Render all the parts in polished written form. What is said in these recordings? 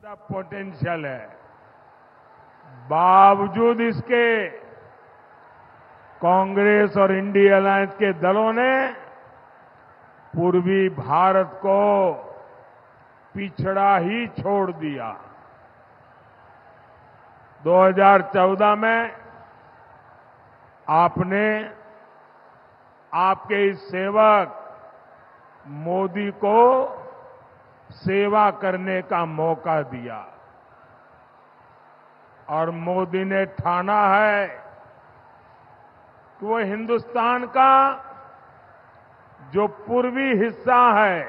का पोटेंशियल है। बावजूद इसके कांग्रेस और इंडिया अलायंस के दलों ने पूर्वी भारत को पिछड़ा ही छोड़ दिया। 2014 में आपने आपके इस सेवक मोदी को सेवा करने का मौका दिया और मोदी ने ठाना है कि वो हिंदुस्तान का जो पूर्वी हिस्सा है,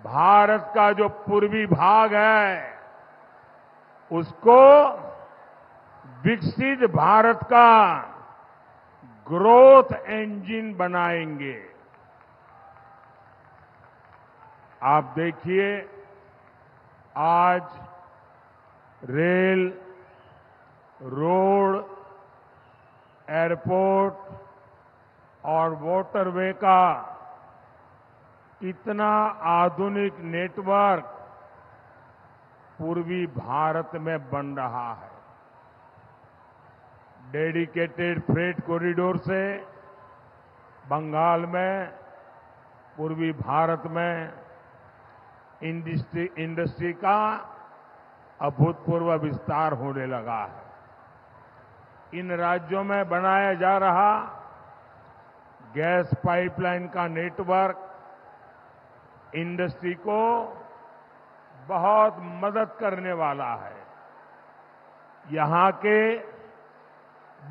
भारत का जो पूर्वी भाग है, उसको विकसित भारत का ग्रोथ इंजन बनाएंगे। आप देखिए, आज रेल, रोड, एयरपोर्ट और वाटरवे का इतना आधुनिक नेटवर्क पूर्वी भारत में बन रहा है। डेडिकेटेड फ्रेट कॉरिडोर से बंगाल में, पूर्वी भारत में इंडस्ट्री का अभूतपूर्व विस्तार होने लगा है। इन राज्यों में बनाया जा रहा गैस पाइपलाइन का नेटवर्क इंडस्ट्री को बहुत मदद करने वाला है। यहां के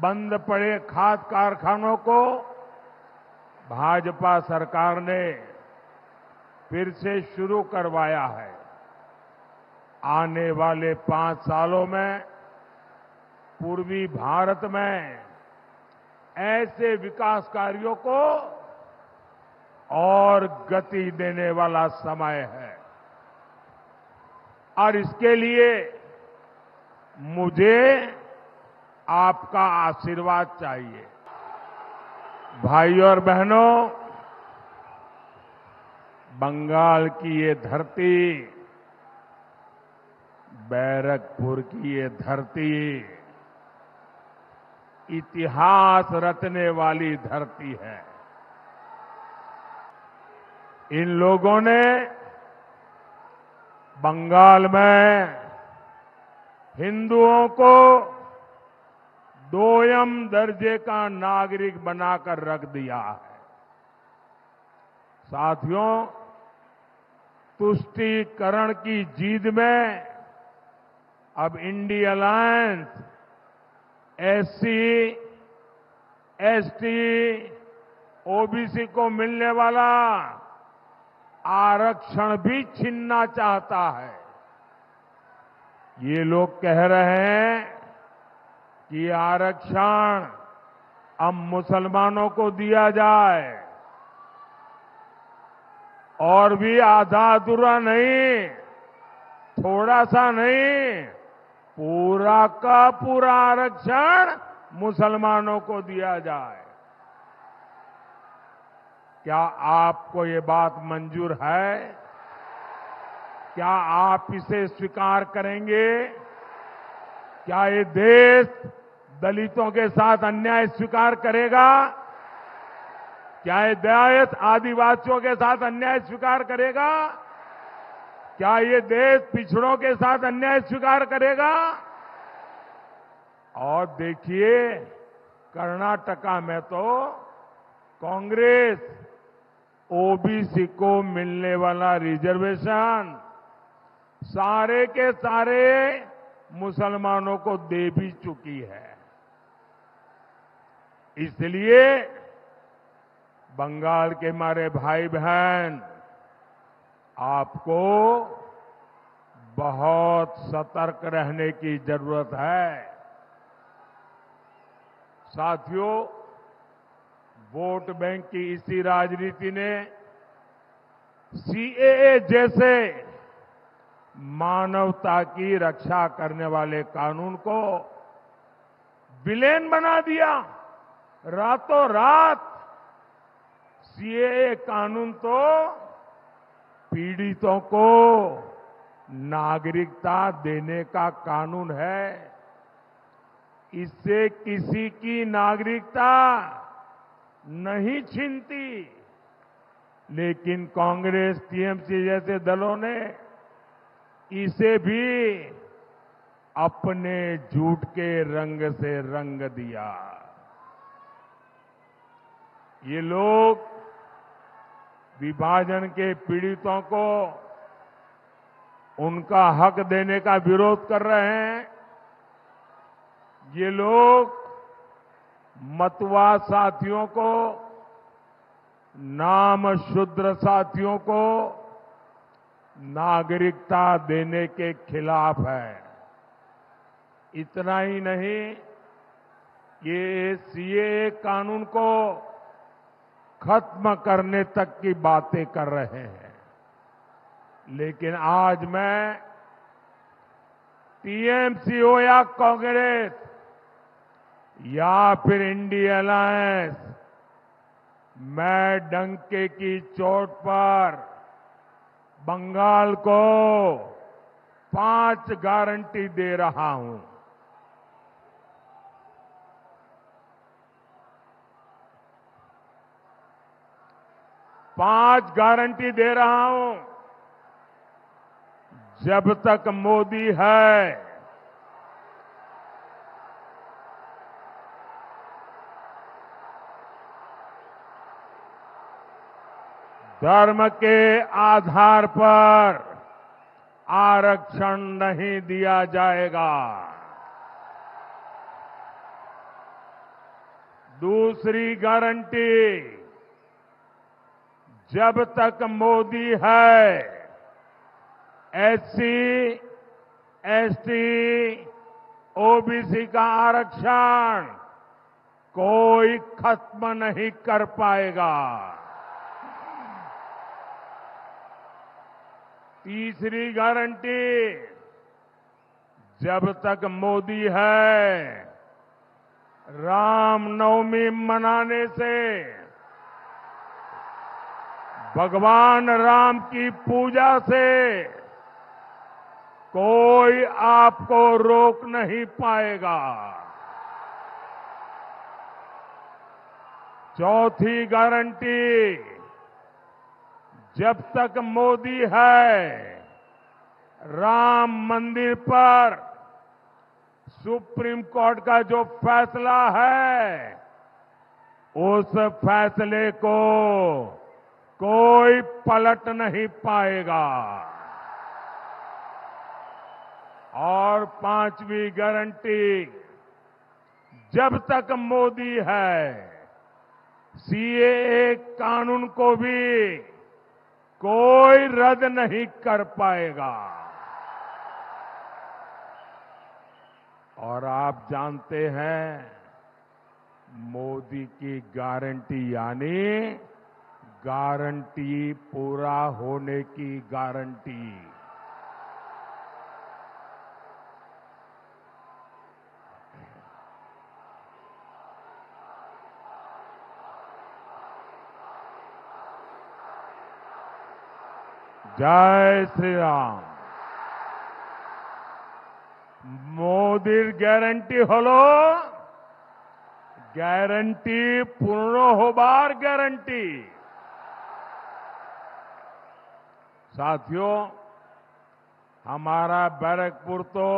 बंद पड़े खाद कारखानों को भाजपा सरकार ने फिर से शुरू करवाया है। आने वाले 5 सालों में पूर्वी भारत में ऐसे विकास कार्यों को और गति देने वाला समय है और इसके लिए मुझे आपका आशीर्वाद चाहिए। भाइयों और बहनों, बंगाल की ये धरती, बैरकपुर की ये धरती इतिहास रचने वाली धरती है। इन लोगों ने बंगाल में हिंदुओं को दोयम दर्जे का नागरिक बनाकर रख दिया है। साथियों, तुष्टीकरण की जिद में अब India alliance SC, ST, OBC को मिलने वाला आरक्षण भी छीनना चाहता है। ये लोग कह रहे हैं कि आरक्षण अब मुसलमानों को दिया जाए और भी आधा अधूरा नहीं, थोड़ा सा नहीं, पूरा का पूरा आरक्षण मुसलमानों को दिया जाए। क्या आपको ये बात मंजूर है? क्या आप इसे स्वीकार करेंगे? क्या ये देश दलितों के साथ अन्याय स्वीकार करेगा? क्या ये देश आदिवासियों के साथ अन्याय स्वीकार करेगा? क्या ये देश पिछड़ों के साथ अन्याय स्वीकार करेगा? और देखिए, कर्नाटका में तो कांग्रेस ओबीसी को मिलने वाला रिजर्वेशन सारे के सारे मुसलमानों को दे भी चुकी है। इसलिए बंगाल के हमारे भाई बहन, आपको बहुत सतर्क रहने की जरूरत है। साथियों, वोट बैंक की इसी राजनीति ने सीएए जैसे मानवता की रक्षा करने वाले कानून को विलेन बना दिया। रातों रात सीएए कानून तो पीड़ितों को, नागरिकता देने का कानून है। इससे किसी की नागरिकता नहीं छीनती, लेकिन कांग्रेस, टीएमसी जैसे दलों ने इसे भी अपने झूठ के रंग से रंग दिया। ये लोग विभाजन के पीड़ितों को उनका हक देने का विरोध कर रहे हैं। ये लोग मतवा साथियों को, नाम शूद्र साथियों को नागरिकता देने के खिलाफ है। इतना ही नहीं, ये सीएए कानून को खत्म करने तक की बातें कर रहे हैं। लेकिन आज मैं टीएमसी हो या कांग्रेस या फिर इंडिया अलायंस, मैं डंके की चोट पर बंगाल को 5 गारंटी दे रहा हूं। पांच गारंटी दे रहा हूं। जब तक मोदी है, धर्म के आधार पर आरक्षण नहीं दिया जाएगा। दूसरी गारंटी, जब तक मोदी है, एससी, एसटी, ओबीसी का आरक्षण कोई खत्म नहीं कर पाएगा। तीसरी गारंटी, जब तक मोदी है, रामनवमी मनाने से, भगवान राम की पूजा से कोई आपको रोक नहीं पाएगा। चौथी गारंटी, जब तक मोदी है, राम मंदिर पर सुप्रीम कोर्ट का जो फैसला है, उस फैसले को कोई पलट नहीं पाएगा। और पांचवी गारंटी, जब तक मोदी है, सीएए कानून को भी कोई रद्द नहीं कर पाएगा। और आप जानते हैं, मोदी की गारंटी यानी गारंटी पूरा होने की गारंटी। जय श्री राम। मोदीर ग्यारंटी हलो ग्यारंटी पूर्ण होबार ग्यारंटी। साथियों, हमारा बैरकपुर तो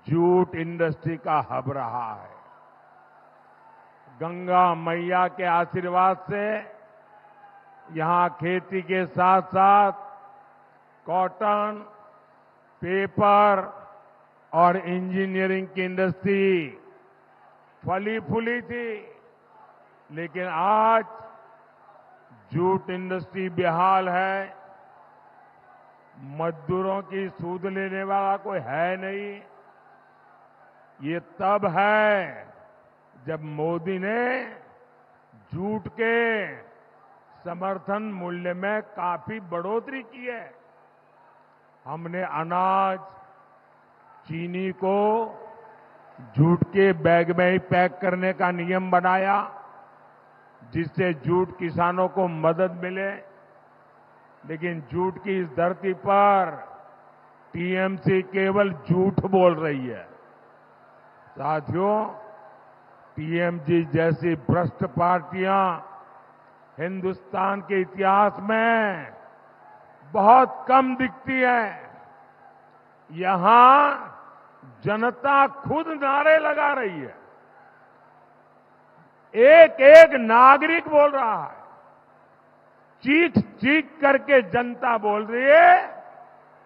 जूट इंडस्ट्री का हब रहा है। गंगा मैया के आशीर्वाद से यहां खेती के साथ साथ कॉटन, पेपर और इंजीनियरिंग की इंडस्ट्री फली फूली थी। लेकिन आज जूट इंडस्ट्री बेहाल है। मजदूरों की सूद लेने वाला कोई है नहीं। ये तब है जब मोदी ने जूट के समर्थन मूल्य में काफी बढ़ोतरी की है। हमने अनाज, चीनी को जूट के बैग में ही पैक करने का नियम बनाया, जिससे जूट किसानों को मदद मिले। लेकिन झूठ की इस धरती पर टीएमसी केवल झूठ बोल रही है। साथियों, टीएमसी जैसी भ्रष्ट पार्टियां हिंदुस्तान के इतिहास में बहुत कम दिखती है। यहां जनता खुद नारे लगा रही है, एक एक नागरिक बोल रहा है, चीख चीख करके जनता बोल रही है,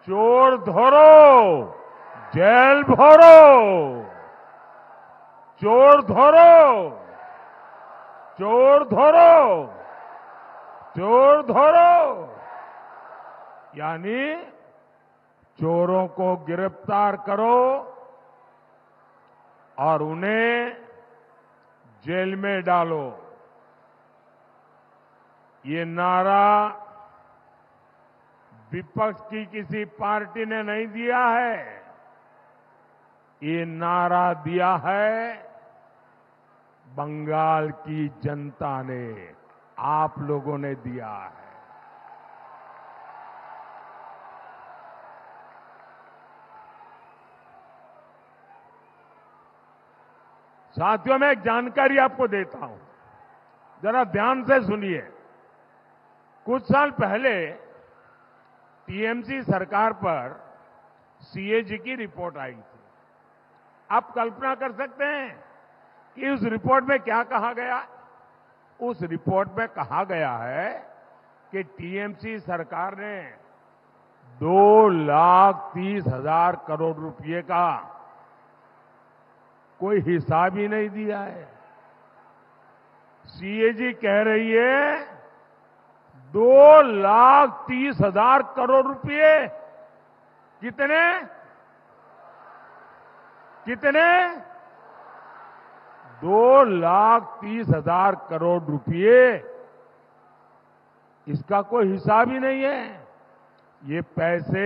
चोर धरो, जेल भरो, चोर धरो, चोर धरो, चोर धरो। यानी चोरों को गिरफ्तार करो और उन्हें जेल में डालो। ये नारा विपक्ष की किसी पार्टी ने नहीं दिया है, ये नारा दिया है बंगाल की जनता ने, आप लोगों ने दिया है। साथियों, मैं एक जानकारी आपको देता हूं, जरा ध्यान से सुनिए। कुछ साल पहले टीएमसी सरकार पर सीएजी की रिपोर्ट आई थी। आप कल्पना कर सकते हैं कि उस रिपोर्ट में क्या कहा गया? उस रिपोर्ट में कहा गया है कि टीएमसी सरकार ने 2,30,000 करोड़ रुपए का कोई हिसाब ही नहीं दिया है। सीएजी कह रही है 2,30,000 करोड़ रुपए। कितने कितने 2,30,000 करोड़ रुपए। इसका कोई हिसाब ही नहीं है। ये पैसे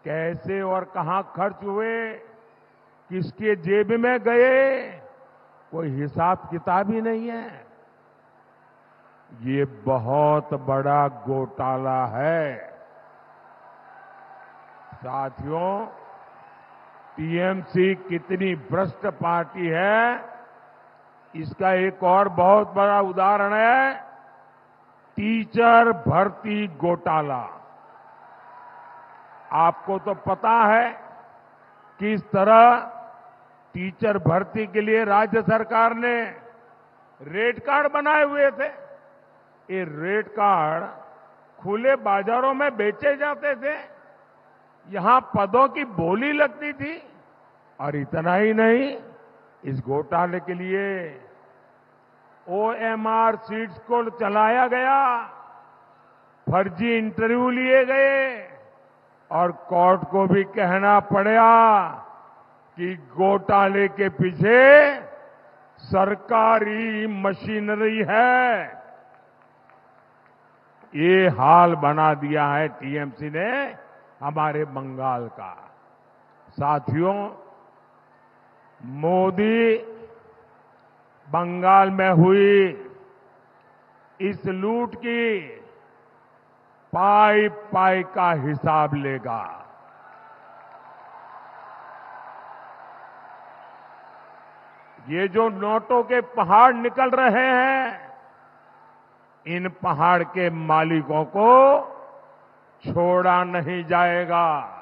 कैसे और कहां खर्च हुए, किसके जेब में गए, कोई हिसाब किताब ही नहीं है। ये बहुत बड़ा घोटाला है। साथियों, टीएमसी कितनी भ्रष्ट पार्टी है, इसका एक और बहुत बड़ा उदाहरण है टीचर भर्ती घोटाला। आपको तो पता है किस तरह टीचर भर्ती के लिए राज्य सरकार ने रेट कार्ड बनाए हुए थे। ये रेट कार्ड खुले बाजारों में बेचे जाते थे, यहां पदों की बोली लगती थी। और इतना ही नहीं, इस घोटाले के लिए ओएमआर सीट्स को चलाया गया, फर्जी इंटरव्यू लिए गए और कोर्ट को भी कहना पड़ा कि घोटाले के पीछे सरकारी मशीनरी है। ये हाल बना दिया है टीएमसी ने हमारे बंगाल का। साथियों, मोदी बंगाल में हुई इस लूट की पाई पाई का हिसाब लेगा। ये जो नोटों के पहाड़ निकल रहे हैं, इन पहाड़ के मालिकों को छोड़ा नहीं जाएगा।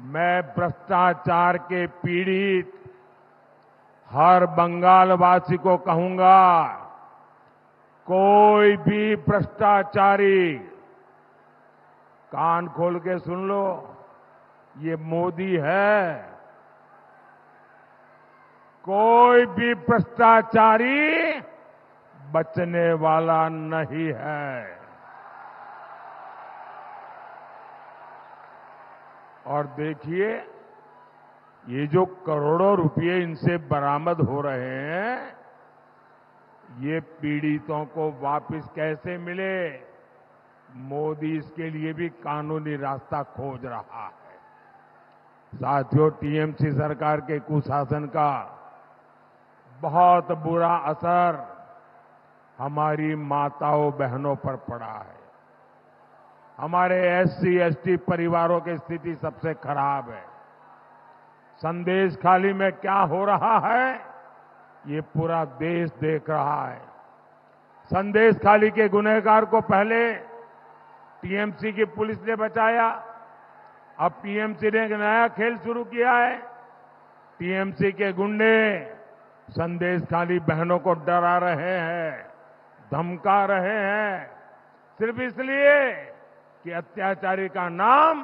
मैं भ्रष्टाचार के पीड़ित हर बंगालवासी को कहूंगा, कोई भी भ्रष्टाचारी, कान खोल के सुन लो, ये मोदी है। कोई भी भ्रष्टाचारी बचने वाला नहीं है। और देखिए, ये जो करोड़ों रुपए इनसे बरामद हो रहे हैं, ये पीड़ितों को वापस कैसे मिले, मोदी इसके लिए भी कानूनी रास्ता खोज रहा है। साथियों, टीएमसी सरकार के कुशासन का बहुत बुरा असर हमारी माताओं बहनों पर पड़ा है। हमारे एससी एसटी परिवारों की स्थिति सबसे खराब है। संदेश खाली में क्या हो रहा है, ये पूरा देश देख रहा है। संदेश खाली के गुनहगार को पहले टीएमसी की पुलिस ने बचाया, अब टीएमसी ने एक नया खेल शुरू किया है। टीएमसी के गुंडे संदेश खाली बहनों को डरा रहे हैं, धमका रहे हैं, सिर्फ इसलिए कि अत्याचारी का नाम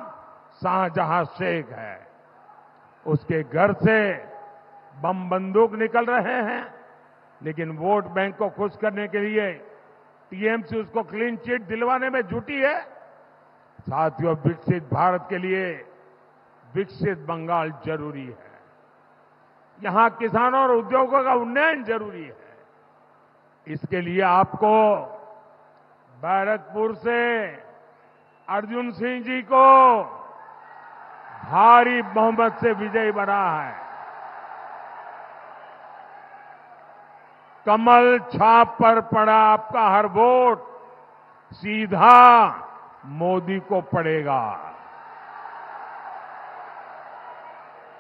शाहजहां शेख है। उसके घर से बम बंदूक निकल रहे हैं, लेकिन वोट बैंक को खुश करने के लिए टीएमसी उसको क्लीन चिट दिलवाने में जुटी है। साथियों, विकसित भारत के लिए विकसित बंगाल जरूरी है। यहां किसानों और उद्योगों का उन्नयन जरूरी है। इसके लिए आपको बैरकपुर से अर्जुन सिंह जी को भारी बहुमत से विजयी बना है। कमल छाप पर पड़ा आपका हर वोट सीधा मोदी को पड़ेगा।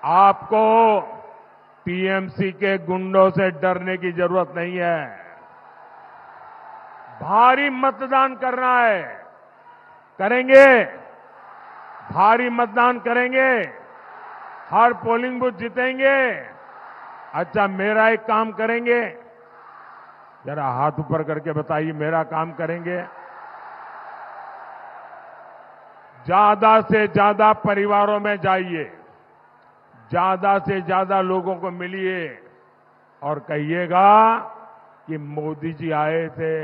आपको टीएमसी के गुंडों से डरने की जरूरत नहीं है। भारी मतदान करना है, करेंगे, भारी मतदान करेंगे, हर पोलिंग बूथ जीतेंगे। अच्छा, मेरा एक काम करेंगे, जरा हाथ ऊपर करके बताइए, मेरा काम करेंगे। ज्यादा से ज्यादा परिवारों में जाइए, ज्यादा से ज्यादा लोगों को मिलिए और कहिएगा कि मोदी जी आए थे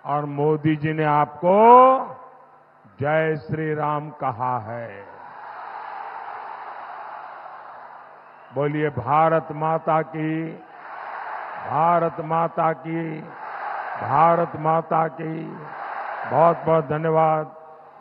और मोदी जी ने आपको जय श्री राम कहा है। बोलिए भारत माता की, भारत माता की, भारत माता की। बहुत बहुत धन्यवाद।